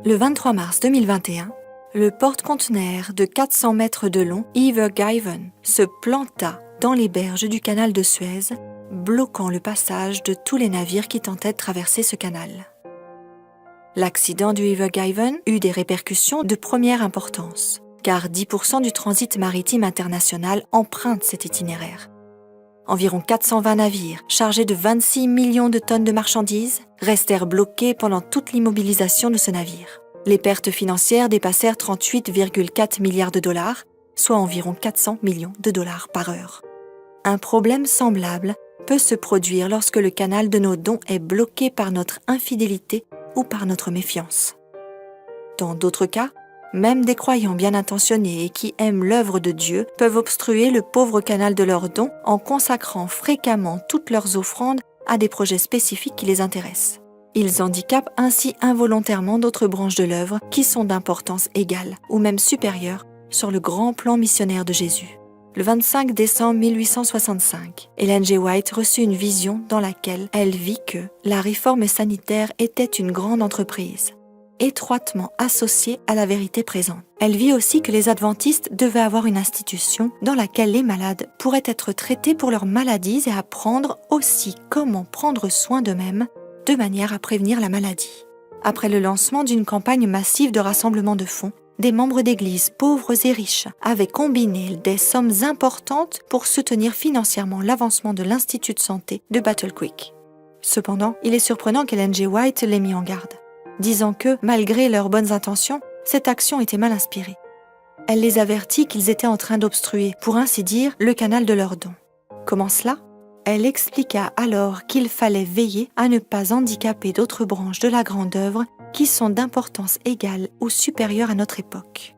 Le 23 mars 2021, le porte-conteneurs de 400 mètres de long, Evergiven, se planta dans les berges du canal de Suez, bloquant le passage de tous les navires qui tentaient de traverser ce canal. L'accident du Evergiven eut des répercussions de première importance, car 10% du transit maritime international emprunte cet itinéraire. Environ 420 navires, chargés de 26 millions de tonnes de marchandises, restèrent bloqués pendant toute l'immobilisation de ce navire. Les pertes financières dépassèrent 38,4 milliards de dollars, soit environ 400 millions de dollars par heure. Un problème semblable peut se produire lorsque le canal de nos dons est bloqué par notre infidélité ou par notre méfiance. Dans d'autres cas, même des croyants bien intentionnés et qui aiment l'œuvre de Dieu peuvent obstruer le pauvre canal de leurs dons en consacrant fréquemment toutes leurs offrandes à des projets spécifiques qui les intéressent. Ils handicapent ainsi involontairement d'autres branches de l'œuvre qui sont d'importance égale ou même supérieure sur le grand plan missionnaire de Jésus. Le 25 décembre 1865, Ellen G. White reçut une vision dans laquelle elle vit que la réforme sanitaire était une grande entreprise, étroitement associée à la vérité présente. Elle vit aussi que les adventistes devaient avoir une institution dans laquelle les malades pourraient être traités pour leurs maladies et apprendre aussi comment prendre soin d'eux-mêmes de manière à prévenir la maladie. Après le lancement d'une campagne massive de rassemblement de fonds, des membres d'églises pauvres et riches avaient combiné des sommes importantes pour soutenir financièrement l'avancement de l'Institut de santé de Battle Creek. Cependant, il est surprenant qu'Ellen G. White les mit en garde, disant que, malgré leurs bonnes intentions, cette action était mal inspirée. Elle les avertit qu'ils étaient en train d'obstruer, pour ainsi dire, le canal de leurs dons. Comment cela ? Elle expliqua alors qu'il fallait veiller à ne pas handicaper d'autres branches de la grande œuvre qui sont d'importance égale ou supérieure à notre époque.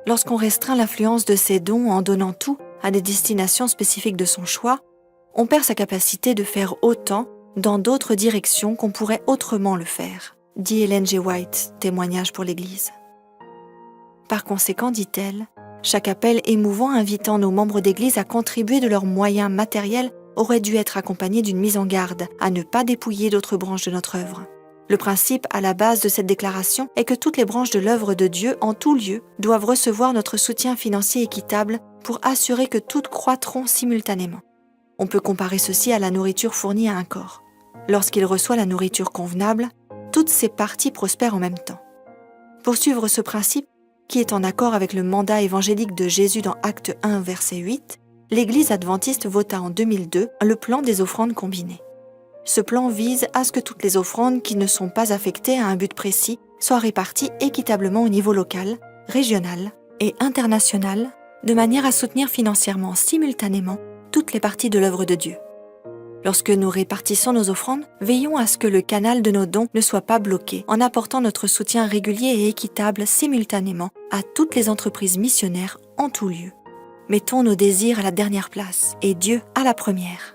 Lorsqu'on restreint l'influence de ses dons en donnant tout à des destinations spécifiques de son choix, on perd sa capacité de faire autant dans d'autres directions qu'on pourrait autrement le faire, dit Ellen G. White, témoignage pour l'Église. Par conséquent, dit-elle, chaque appel émouvant invitant nos membres d'Église à contribuer de leurs moyens matériels aurait dû être accompagné d'une mise en garde à ne pas dépouiller d'autres branches de notre œuvre. Le principe à la base de cette déclaration est que toutes les branches de l'œuvre de Dieu, en tout lieu, doivent recevoir notre soutien financier équitable pour assurer que toutes croîtront simultanément. On peut comparer ceci à la nourriture fournie à un corps. Lorsqu'il reçoit la nourriture convenable, toutes ses parties prospèrent en même temps. Pour suivre ce principe, qui est en accord avec le mandat évangélique de Jésus dans Acte 1, verset 8, l'Église adventiste vota en 2002 le plan des offrandes combinées. Ce plan vise à ce que toutes les offrandes qui ne sont pas affectées à un but précis soient réparties équitablement au niveau local, régional et international, de manière à soutenir financièrement simultanément toutes les parties de l'œuvre de Dieu. Lorsque nous répartissons nos offrandes, veillons à ce que le canal de nos dons ne soit pas bloqué en apportant notre soutien régulier et équitable simultanément à toutes les entreprises missionnaires en tout lieu. Mettons nos désirs à la dernière place et Dieu à la première.